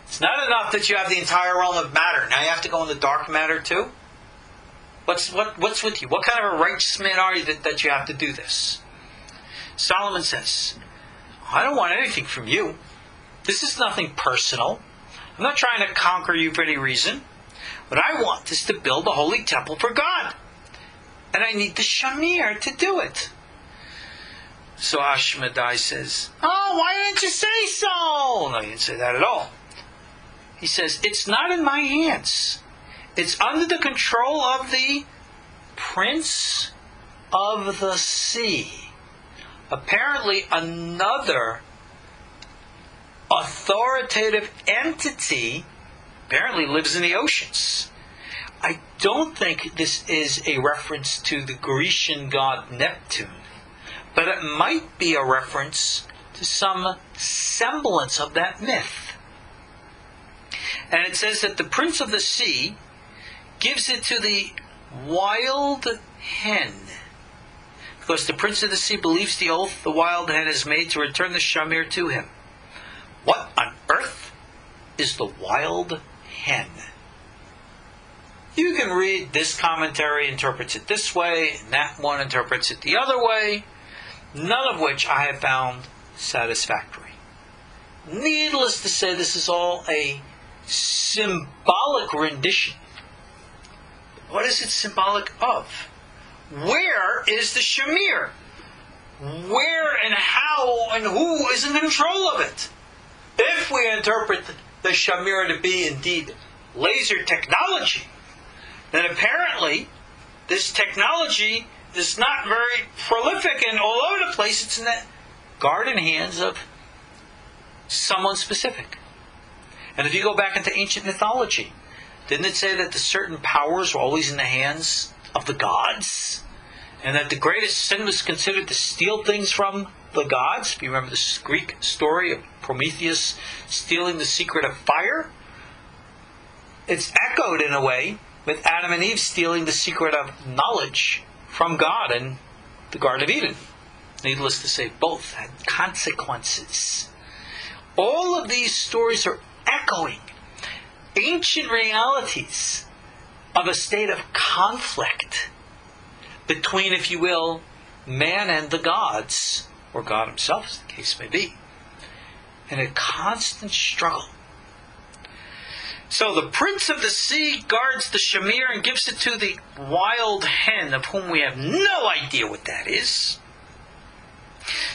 It's not enough that you have the entire realm of matter. Now you have to go in the dark matter too? What's with you? What kind of a righteous man are you that you have to do this? Solomon says, I don't want anything from you. This is nothing personal. I'm not trying to conquer you for any reason. What I want is to build a holy temple for God. And I need the shamir to do it. So Ashmedai says, oh, why didn't you say so? No, he didn't say that at all. He says, it's not in my hands. It's under the control of the Prince of the Sea. Apparently another authoritative entity apparently lives in the oceans. I don't think this is a reference to the Grecian god Neptune, but it might be a reference to some semblance of that myth. And it says that the Prince of the Sea gives it to the wild hen, because the Prince of the Sea believes the oath the wild hen has made to return the shamir to him. What on earth is the wild hen? You can read this commentary interprets it this way, and that one interprets it the other way, none of which I have found satisfactory. Needless to say, this is all a symbolic rendition. What is it symbolic of? Where is the shamir? Where and how and who is in control of it? If we interpret the shamir to be indeed laser technology, then apparently this technology is not very prolific and all over the place. It's in the guarded hands of someone specific. And if you go back into ancient mythology, didn't it say that the certain powers were always in the hands of the gods? And that the greatest sin was considered to steal things from the gods? If you remember this Greek story of Prometheus stealing the secret of fire? It's echoed in a way with Adam and Eve stealing the secret of knowledge from God in the Garden of Eden. Needless to say, both had consequences. All of these stories are echoing ancient realities of a state of conflict between, if you will, man and the gods, or God himself, as the case may be, in a constant struggle. So the Prince of the Sea guards the shamir and gives it to the wild hen, of whom we have no idea what that is.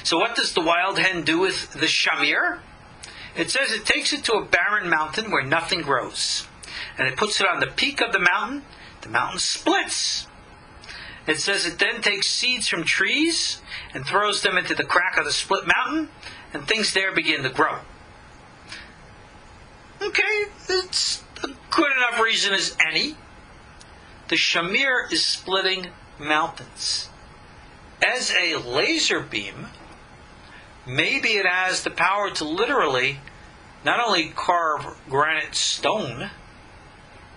So what does the wild hen do with the shamir? It says it takes it to a barren mountain where nothing grows. And it puts it on the peak of the mountain splits. It says it then takes seeds from trees and throws them into the crack of the split mountain, and things there begin to grow. Okay, it's a good enough reason as any. The shamir is splitting mountains. As a laser beam, maybe it has the power to literally not only carve granite stone,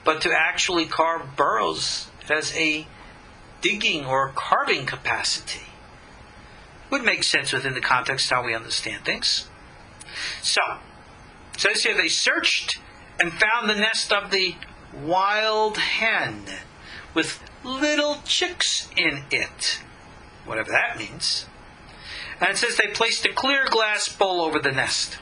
but to actually carve burrows. It has a digging or carving capacity. Would make sense within the context how we understand things. So, it says here they searched and found the nest of the wild hen with little chicks in it. Whatever that means. And it says they placed a clear glass bowl over the nest.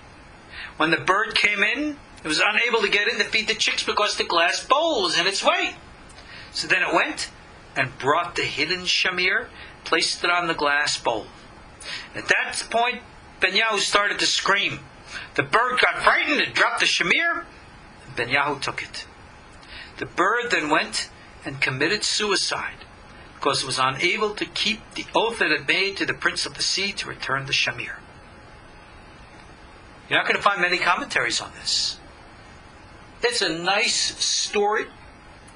When the bird came in, it was unable to get in to feed the chicks because the glass bowl was in its way. So then it went and brought the hidden shamir, placed it on the glass bowl. At that point, Benyahu started to scream. The bird got frightened and dropped the shamir, and Benyahu took it. The bird then went and committed suicide, because it was unable to keep the oath that it made to the prince of the sea to return the shamir. You're not going to find many commentaries on this. It's a nice story.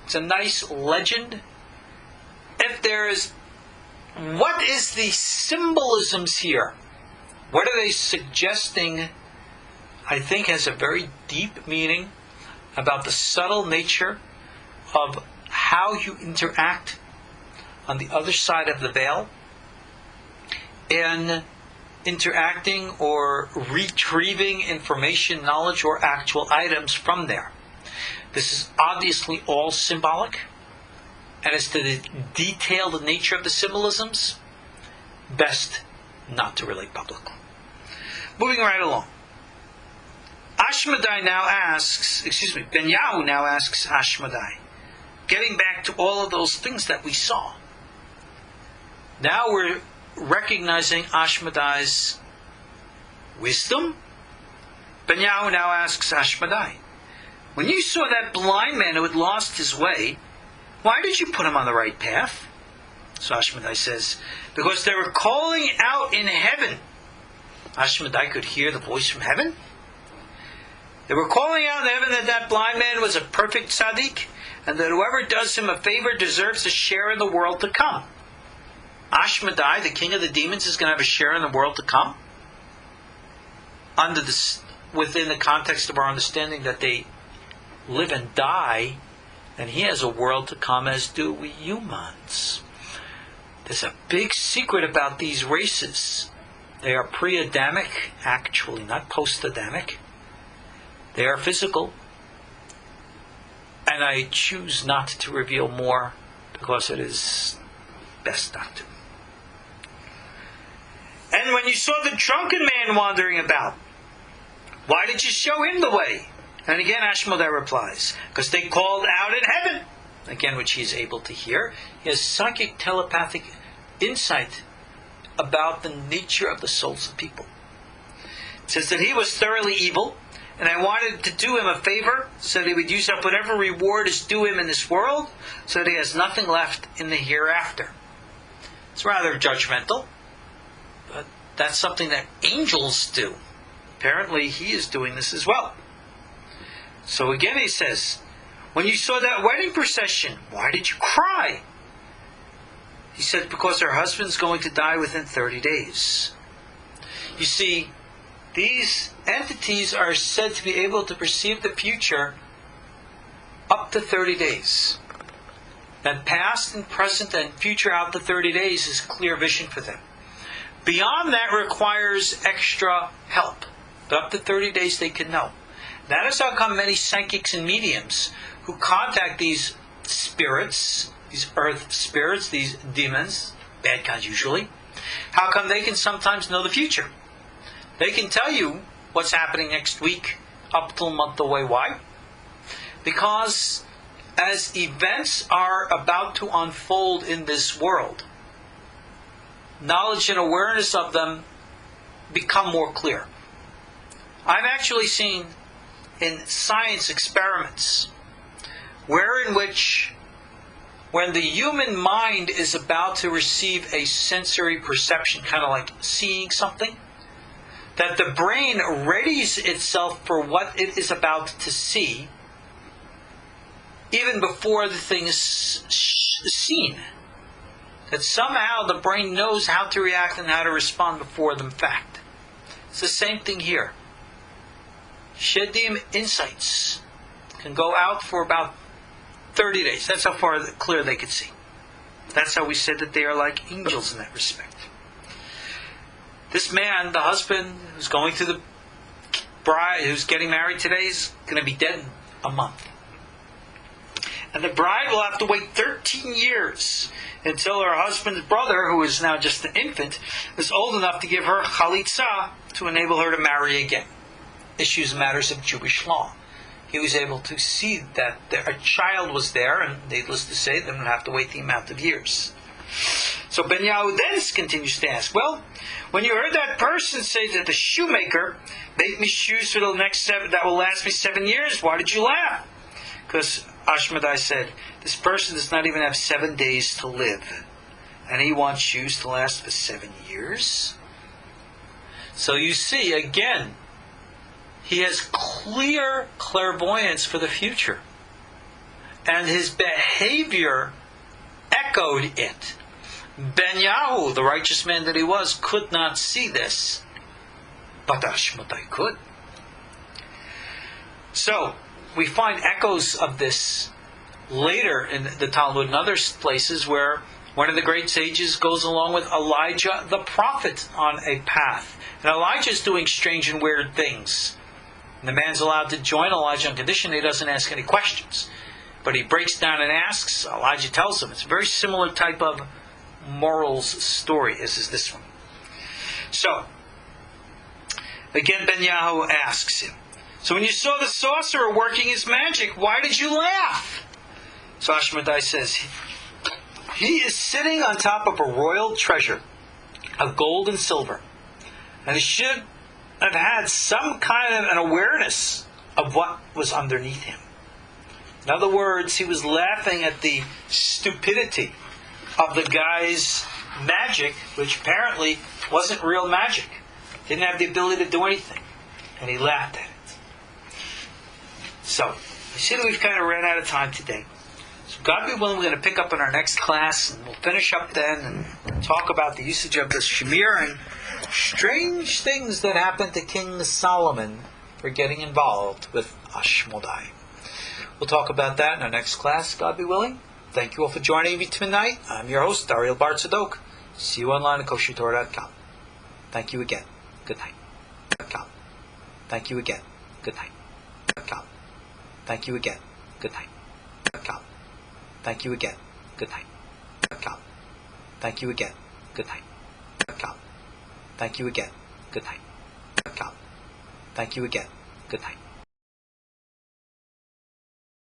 It's a nice legend. What is the symbolisms here? What are they suggesting? I think has a very deep meaning about the subtle nature of how you interact on the other side of the veil in interacting or retrieving information, knowledge, or actual items from there. This is obviously all symbolic, and as to the detailed nature of the symbolisms, best not to relate publicly. Moving right along. Ashmedai now asks, Benyahu now asks Ashmedai, getting back to all of those things that we saw. Now we're recognizing Ashmedai's wisdom. Benyahu now asks Ashmedai, when you saw that blind man who had lost his way, why did you put him on the right path? So Ashmedai says, because they were calling out in heaven. Ashmedai could hear the voice from heaven. They were calling out in heaven that blind man was a perfect tzaddik, and that whoever does him a favor deserves a share in the world to come. Ashmedai, the king of the demons, is going to have a share in the world to come? Within the context of our understanding that they live and die, and he has a world to come, as do we humans. There's a big secret about these races. They are pre-Adamic, actually, not post-Adamic. They are physical. And I choose not to reveal more, because it is best not to. And when you saw the drunken man wandering about, why did you show him the way? And again Ashmedai replies, because they called out in heaven. Again, which he is able to hear. He has psychic telepathic insight about the nature of the souls of people. It says that he was thoroughly evil, and I wanted to do him a favor so that he would use up whatever reward is due him in this world, so that he has nothing left in the hereafter. It's rather judgmental, but that's something that angels do. Apparently he is doing this as well. So again he says, when you saw that wedding procession, why did you cry? He said, because her husband's going to die within 30 days. You see, these entities are said to be able to perceive the future up to 30 days. That past and present and future out to 30 days is clear vision for them. Beyond that requires extra help. But up to 30 days they can know. That is how come many psychics and mediums who contact these spirits, these earth spirits, these demons, bad guys usually, how come they can sometimes know the future? They can tell you what's happening next week, up till a month away. Why? Because as events are about to unfold in this world, knowledge and awareness of them become more clear. I've actually seen in science experiments wherein which when the human mind is about to receive a sensory perception, kind of like seeing something, that the brain readies itself for what it is about to see even before the thing is seen. That somehow the brain knows how to react and how to respond before the fact. It's the same thing here. Shedim insights can go out for about 30 days. That's how far clear they could see. That's how we said that they are like angels in that respect. This man, the husband who's going to the bride, who's getting married today, is going to be dead in a month. And the bride will have to wait 13 years until her husband's brother, who is now just an infant, is old enough to give her chalitza to enable her to marry again. Issues and matters of Jewish law. He was able to see that a child was there, and needless to say, they would have to wait the amount of years. So Benyahu then continues to ask, well, when you heard that person say that the shoemaker made me shoes for the next that will last me 7 years, why did you laugh? Because Ashmedai said, this person does not even have 7 days to live, and he wants shoes to last for 7 years? So you see, again, he has clear clairvoyance for the future. And his behavior echoed it. Ben-Yahu, the righteous man that he was, could not see this. But Ashmedai could. So, we find echoes of this later in the Talmud and other places where one of the great sages goes along with Elijah the prophet on a path. And Elijah is doing strange and weird things. And the man's allowed to join Elijah on condition he doesn't ask any questions. But he breaks down and asks. Elijah tells him. It's a very similar type of morals story as is this one. So, again Ben-Yahu asks him, so when you saw the sorcerer working his magic, why did you laugh? So Ashmedai says, he is sitting on top of a royal treasure of gold and silver. And he should have had some kind of an awareness of what was underneath him. In other words, he was laughing at the stupidity of the guy's magic, which apparently wasn't real magic. Didn't have the ability to do anything. And he laughed at it. So, I see that we've kind of ran out of time today. So God be willing, we're going to pick up in our next class, and we'll finish up then and talk about the usage of the Shemir and strange things that happened to King Solomon for getting involved with Ashmedai. We'll talk about that in our next class, God be willing. Thank you all for joining me tonight. I'm your host, Ariel Tzadok. See you online at KosherTorah.com. Thank you again. Good night. Thank you again. Good night. Thank you again. Good night. Thank you again. Good night. Thank you again. Good night. Thank you again. Good night. Thank you again. Good night.